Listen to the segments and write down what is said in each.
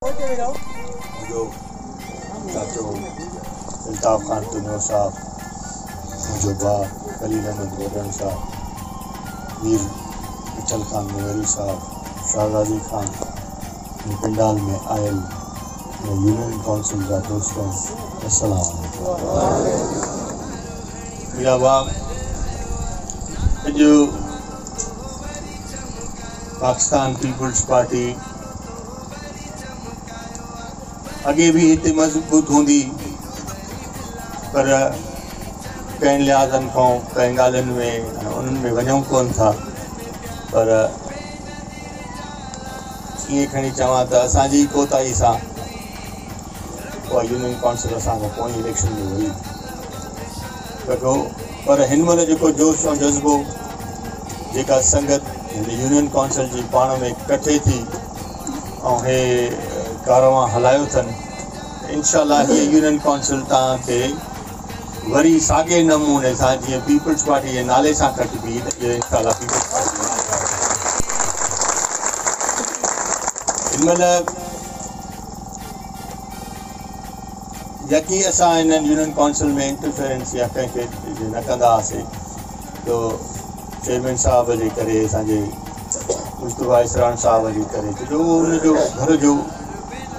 जो चाचो अल्ताफ खान तुनो साहब, मुझो बा खलील अहमद गोदन साहब, वीर विठल खान मुगरी साहब, शाहजादी खान पिंडाल में आयल यूनियन काउंसिल का दोस्तों अस्सलाम वालेकुम। जो पाकिस्तान पीपल्स पार्टी अगे भी इतने मजबूत होंगी, पर कई लिहाजन को कई गालन में उनमें वजूं कौन था, पर ये खड़ी चवा तो असांजी कोताही से यूनियन काउंसिल असांखों इलेक्शन में हुई, पर हिन महिल जो जोश और जज्बो जेका संगत यूनियन काउंसिल जी पाण में कठे थी और हे कारवां हलायो अथनि, इंशाल्लाह ये यूनियन काउंसिल तव्हांखे वरी साॻे नमूने सां जीअं पीपल्स पार्टी जे नाले सां कटिबी, ये इंशाल्लाह पीपल्स पार्टी हिन महिल यकी असां इन यूनियन काउंसिल में इंटरफेरेंस या कंहिंखे न कंदा हुआसीं, तो चेयरमैन साहब जे करे असांजे मुस्तफा इसरान साहब जे करे जो उनजो घर जो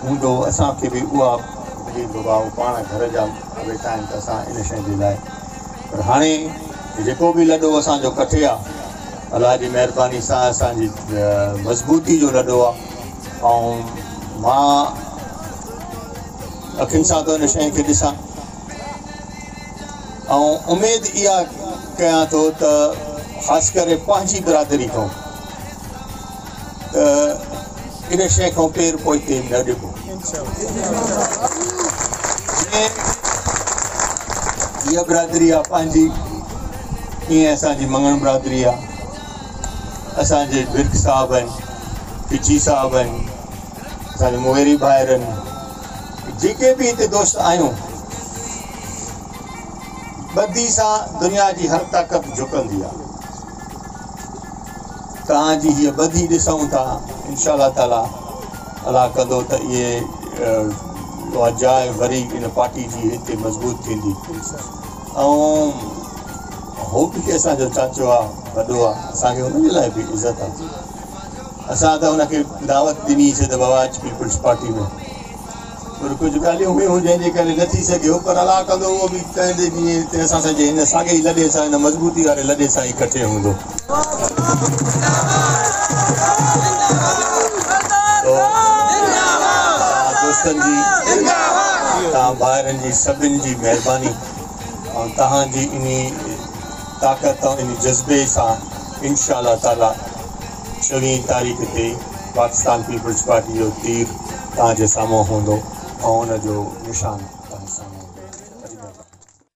हूंदो, असांखे बि उहा बाबा पाण घर जा वेठा आहिनि त असां इन शइ जे लाइ, पर हाणे जेको बि लॾो असांजो कठे आहे, अलाह जी महिरबानी सां असांजी मज़बूती जो लॾो आहे, ऐं मां अखियुनि सां थो इन शइ खे ॾिसां ऐं उमेद इहा कयां थो त ख़ासि करे पंहिंजी बिरादरी खां त इन शइ खां पेर पोइते न ॾिबो। इहा बिरादरी आहे पंहिंजी, ईअं असांजी मंगण बिरादरी आहे, असांजे बिर्क साहब आहिनि, पिची साहब आहिनि, असांजे मुहेरी भाइर आहिनि, जेके बि हिते दोस्त आहियूं, बदी सां दुनिया जी हर ताक़त झुकंदी आहे। तव्हांजी हीअ बदी ॾिसूं था, इंशाअल्लाह ताला अलाह कंदो त इहे जाइ वरी इन पार्टी जी हिते मज़बूत थींदी, ऐं हो बि असांजो चाचो आहे, वॾो आहे, असांखे हुनजे लाइ बि इज़त आहे। असां त हुनखे दावत ॾिनीसीं त बाबा अच पीपल्स पार्टी में, पर कुछ ॻाल्हियूं हुयूं जंहिंजे करे न थी सघियो, पर अलाह कंदो उहो बि कंदे ॾींहं असां सॼे हिन साॻे ई लॾे सां, हिन मज़बूती वारे लॾे सां ई कठे हूंदो। दोस्तनि जी, तव्हां ॿारनि जी सभिनि जी महिरबानी ऐं तव्हांजी इन ताक़त ऐं इन जज़्बे सां इंशाअल्लाह ताला 24 तारीख़ ते पाकिस्तान पीपल्स पार्टी जो तीर तव्हांजे साम्हूं हूंदो ऐं हुनजो निशान